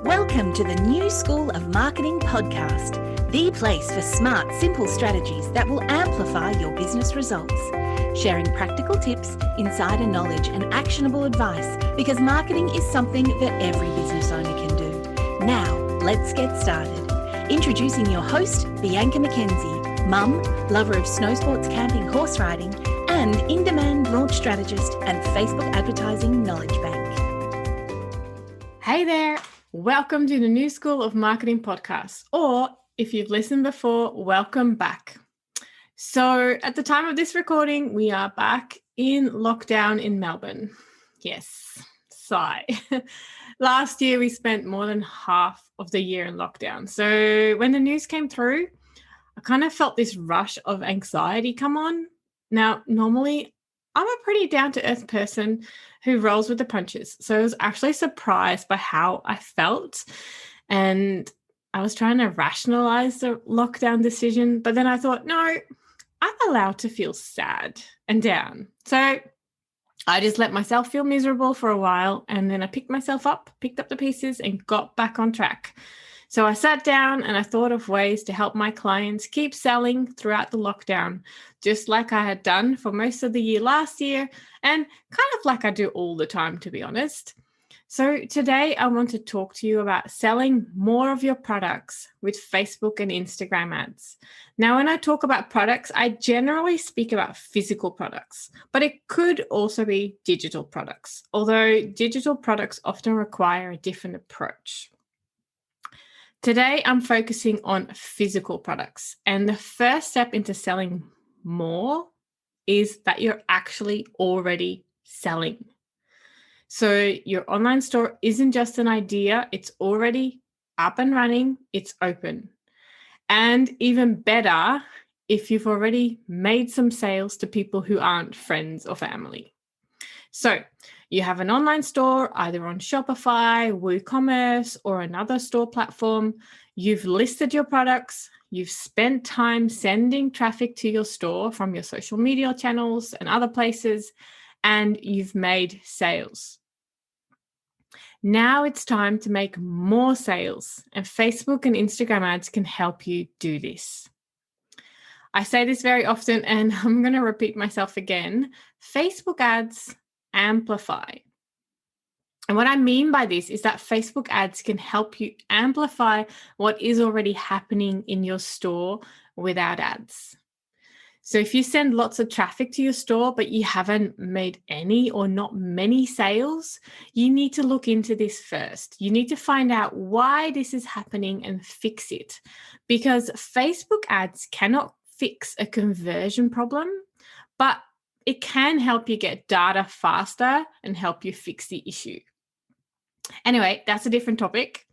Welcome to the New School of Marketing podcast, the place for smart, simple strategies that will amplify your business results. Sharing practical tips, insider knowledge, and actionable advice because marketing is something that every business owner can do. Now, let's get started. Introducing your host, Bianca McKenzie, mum, lover of snow sports, camping, horse riding, and in-demand launch strategist and Facebook advertising knowledge bank. Hey there. Welcome to the New School of Marketing podcast, or if you've listened before, welcome back. So at the time of this recording, we are back in lockdown in Melbourne. Yes, sigh. Last year, we spent more than half of the year in lockdown. So when the news came through, I kind of felt this rush of anxiety come on. Now, normally, I'm a pretty down-to-earth person who rolls with the punches. So I was actually surprised by how I felt. And I was trying to rationalize the lockdown decision. But then I thought, no, I'm allowed to feel sad and down. So I just let myself feel miserable for a while. And then I picked up the pieces and got back on track. So I sat down and I thought of ways to help my clients keep selling throughout the lockdown, just like I had done for most of the year last year and kind of like I do all the time, to be honest. So today I want to talk to you about selling more of your products with Facebook and Instagram ads. Now, when I talk about products, I generally speak about physical products, but it could also be digital products, although digital products often require a different approach. Today, I'm focusing on physical products. And the first step into selling more is that you're actually already selling. So your online store isn't just an idea, it's already up and running, it's open. And even better, if you've already made some sales to people who aren't friends or family. So you have an online store, either on Shopify, WooCommerce, or another store platform. You've listed your products. You've spent time sending traffic to your store from your social media channels and other places, and you've made sales. Now it's time to make more sales, and Facebook and Instagram ads can help you do this. I say this very often, and I'm going to repeat myself again. Facebook ads amplify. And what I mean by this is that Facebook ads can help you amplify what is already happening in your store without ads. So if you send lots of traffic to your store, but you haven't made any or not many sales, you need to look into this first. You need to find out why this is happening and fix it, because Facebook ads cannot fix a conversion problem, but it can help you get data faster and help you fix the issue. Anyway, that's a different topic.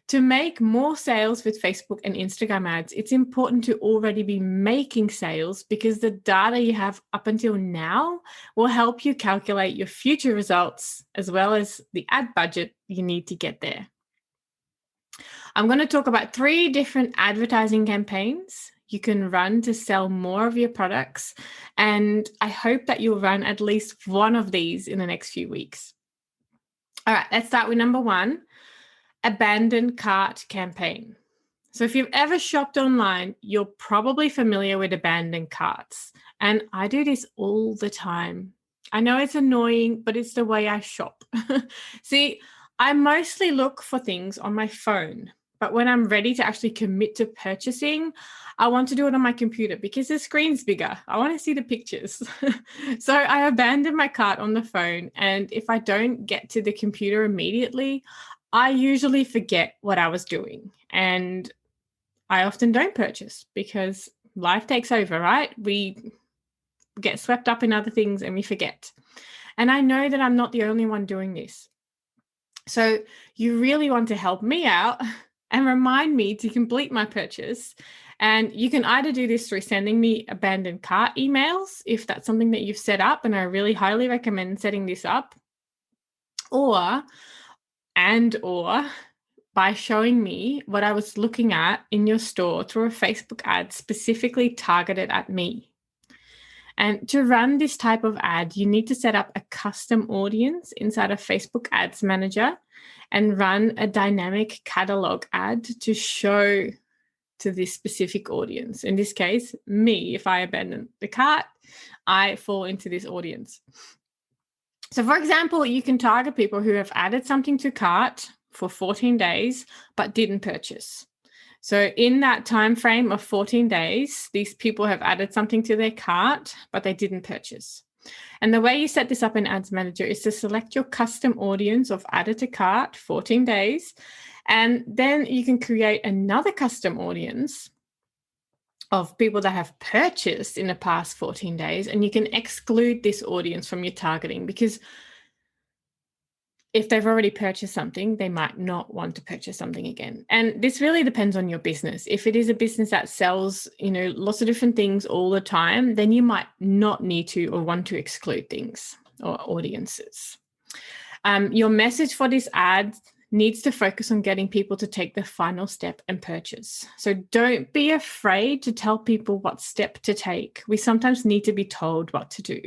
To make more sales with Facebook and Instagram ads, it's important to already be making sales because the data you have up until now will help you calculate your future results as well as the ad budget you need to get there. I'm going to talk about 3 different advertising campaigns you can run to sell more of your products. And I hope that you'll run at least one of these in the next few weeks. All right, let's start with number 1, abandoned cart campaign. So if you've ever shopped online, you're probably familiar with abandoned carts. And I do this all the time. I know it's annoying, but it's the way I shop. See, I mostly look for things on my phone. But when I'm ready to actually commit to purchasing, I want to do it on my computer because the screen's bigger. I want to see the pictures. So I abandon my cart on the phone. And if I don't get to the computer immediately, I usually forget what I was doing. And I often don't purchase because life takes over, right? We get swept up in other things and we forget. And I know that I'm not the only one doing this. So you really want to help me out and remind me to complete my purchase. And you can either do this through sending me abandoned cart emails, if that's something that you've set up, and I really highly recommend setting this up, or by showing me what I was looking at in your store through a Facebook ad specifically targeted at me. And to run this type of ad, you need to set up a custom audience inside of Facebook Ads Manager and run a dynamic catalog ad to show to this specific audience. In this case, me, if I abandon the cart, I fall into this audience. So for example, you can target people who have added something to cart for 14 days but didn't purchase. So in that time frame of 14 days, these people have added something to their cart, but they didn't purchase. And the way you set this up in Ads Manager is to select your custom audience of added to cart 14 days. And then you can create another custom audience of people that have purchased in the past 14 days. And you can exclude this audience from your targeting, because if they've already purchased something, they might not want to purchase something again. And this really depends on your business. If it is a business that sells, lots of different things all the time, then you might not need to or want to exclude things or audiences. Your message for this ad needs to focus on getting people to take the final step and purchase. So don't be afraid to tell people what step to take. We sometimes need to be told what to do.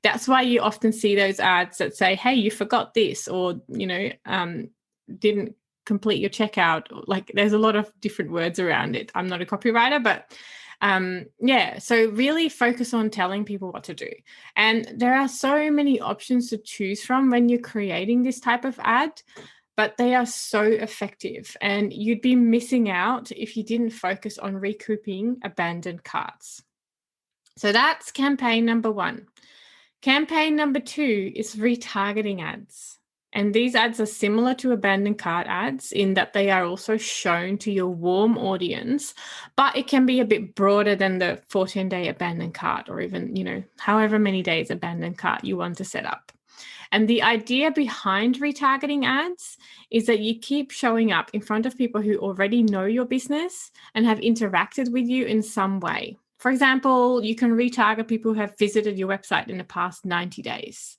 That's why you often see those ads that say, hey, you forgot this, or, didn't complete your checkout. Like, there's a lot of different words around it. I'm not a copywriter, but so really focus on telling people what to do. And there are so many options to choose from when you're creating this type of ad, but they are so effective, and you'd be missing out if you didn't focus on recouping abandoned carts. So that's campaign number 1. Campaign number 2 is retargeting ads. And these ads are similar to abandoned cart ads in that they are also shown to your warm audience, but it can be a bit broader than the 14-day abandoned cart, or even, however many days abandoned cart you want to set up. And the idea behind retargeting ads is that you keep showing up in front of people who already know your business and have interacted with you in some way. For example, you can retarget people who have visited your website in the past 90 days.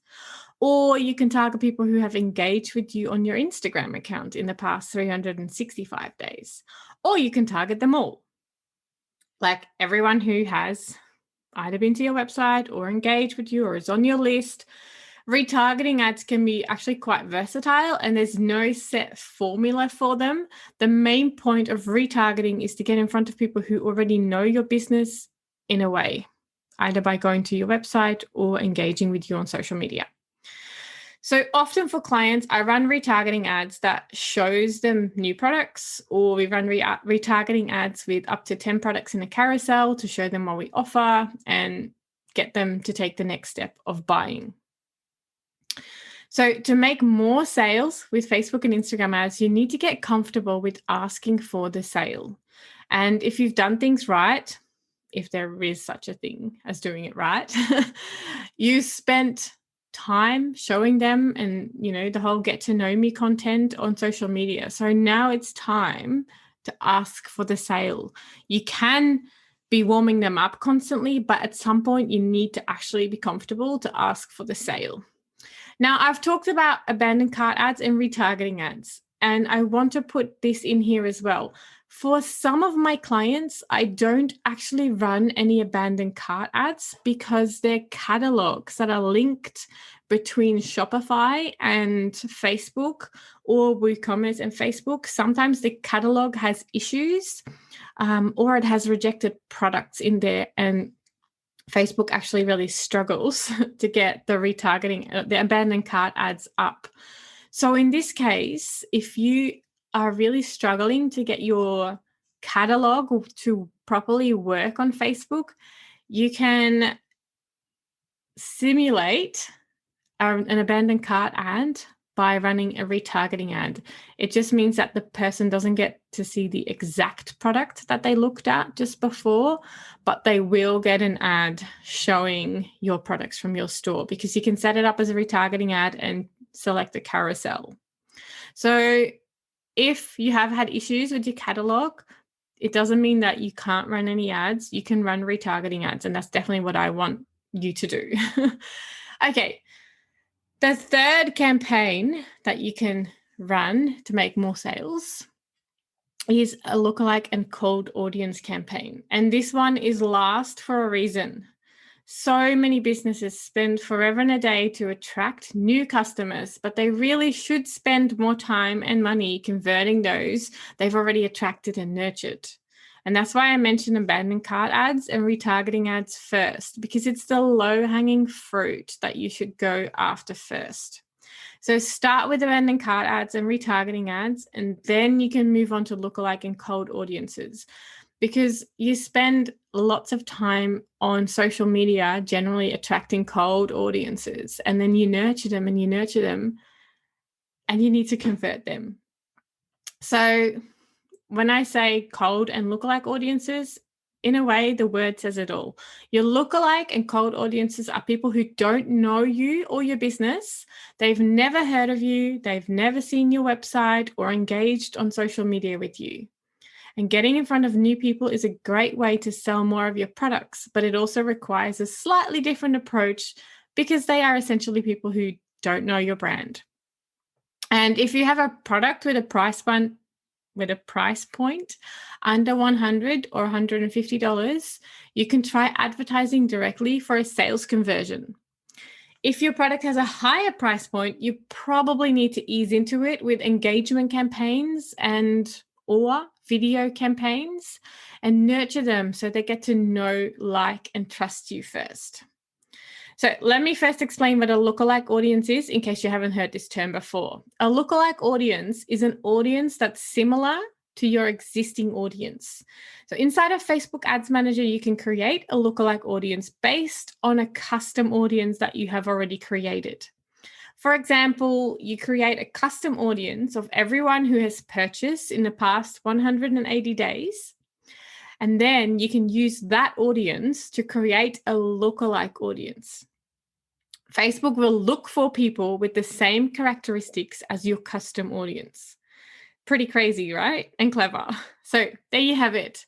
Or you can target people who have engaged with you on your Instagram account in the past 365 days. Or you can target them all. Like everyone who has either been to your website or engaged with you or is on your list. Retargeting ads can be actually quite versatile, and there's no set formula for them. The main point of retargeting is to get in front of people who already know your business in a way, either by going to your website or engaging with you on social media. So often for clients, I run retargeting ads that shows them new products, or we run retargeting ads with up to 10 products in a carousel to show them what we offer and get them to take the next step of buying. So to make more sales with Facebook and Instagram ads, you need to get comfortable with asking for the sale. And if you've done things right, if there is such a thing as doing it right, you spent time showing them and, the whole get to know me content on social media. So now it's time to ask for the sale. You can be warming them up constantly, but at some point you need to actually be comfortable to ask for the sale. Now, I've talked about abandoned cart ads and retargeting ads, and I want to put this in here as well. For some of my clients, I don't actually run any abandoned cart ads because they're catalogs that are linked between Shopify and Facebook, or WooCommerce and Facebook. Sometimes the catalog has issues or it has rejected products in there, and Facebook actually really struggles to get the retargeting, the abandoned cart ads up. So in this case, if you are really struggling to get your catalog to properly work on Facebook, you can simulate an abandoned cart ad by running a retargeting ad. It just means that the person doesn't get to see the exact product that they looked at just before, but they will get an ad showing your products from your store, because you can set it up as a retargeting ad and select the carousel. So if you have had issues with your catalog, it doesn't mean that you can't run any ads. You can run retargeting ads, and that's definitely what I want you to do. Okay. The third campaign that you can run to make more sales is a lookalike and cold audience campaign. And this one is last for a reason. So many businesses spend forever and a day to attract new customers, but they really should spend more time and money converting those they've already attracted and nurtured. And that's why I mentioned abandoned cart ads and retargeting ads first, because it's the low-hanging fruit that you should go after first. So start with abandoned cart ads and retargeting ads, and then you can move on to lookalike and cold audiences, because you spend lots of time on social media generally attracting cold audiences, and then you nurture them and you nurture them, and you need to convert them. So when I say cold and lookalike audiences, in a way, the word says it all. Your lookalike and cold audiences are people who don't know you or your business. They've never heard of you. They've never seen your website or engaged on social media with you. And getting in front of new people is a great way to sell more of your products, but it also requires a slightly different approach because they are essentially people who don't know your brand. And if you have a product with a price point under $100 or $150, you can try advertising directly for a sales conversion. If your product has a higher price point, you probably need to ease into it with engagement campaigns or video campaigns and nurture them so they get to know, like, and trust you first. So let me first explain what a lookalike audience is in case you haven't heard this term before. A lookalike audience is an audience that's similar to your existing audience. So inside of Facebook Ads Manager, you can create a lookalike audience based on a custom audience that you have already created. For example, you create a custom audience of everyone who has purchased in the past 180 days. And then you can use that audience to create a lookalike audience. Facebook will look for people with the same characteristics as your custom audience. Pretty crazy, right? And clever. So there you have it.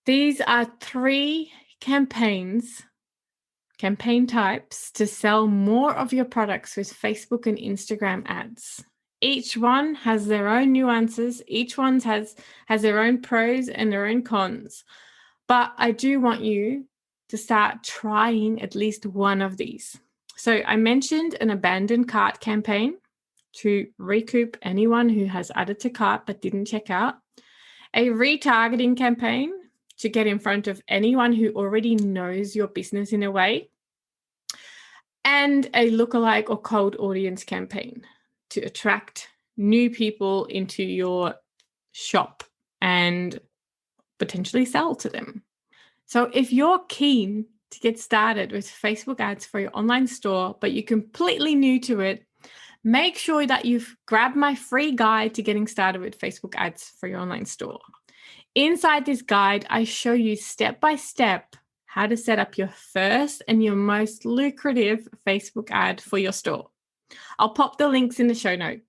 These are 3 campaign types to sell more of your products with Facebook and Instagram ads. Each one has their own nuances. Each one has their own pros and their own cons. But I do want you to start trying at least one of these. So I mentioned an abandoned cart campaign to recoup anyone who has added to cart but didn't check out. A retargeting campaign to get in front of anyone who already knows your business in a way. And a lookalike or cold audience campaign to attract new people into your shop and potentially sell to them. So if you're keen to get started with Facebook ads for your online store, but you're completely new to it, make sure that you've grabbed my free guide to getting started with Facebook ads for your online store. Inside this guide, I show you step by step how to set up your first and your most lucrative Facebook ad for your store. I'll pop the links in the show note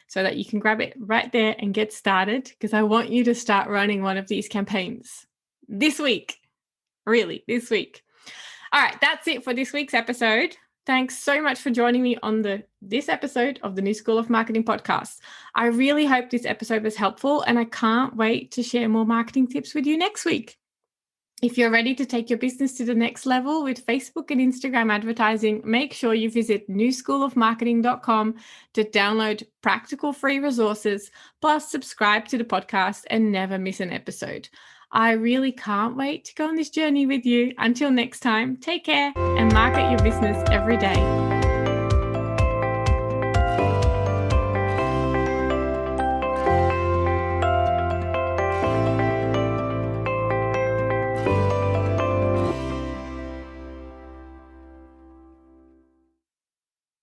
so that you can grab it right there and get started, because I want you to start running one of these campaigns this week. Really, this week. All right, that's it for this week's episode. Thanks so much for joining me on this episode of the New School of Marketing podcast. I really hope this episode was helpful, and I can't wait to share more marketing tips with you next week. If you're ready to take your business to the next level with Facebook and Instagram advertising, make sure you visit newschoolofmarketing.com to download practical free resources, plus subscribe to the podcast and never miss an episode. I really can't wait to go on this journey with you. Until next time, take care and market your business every day.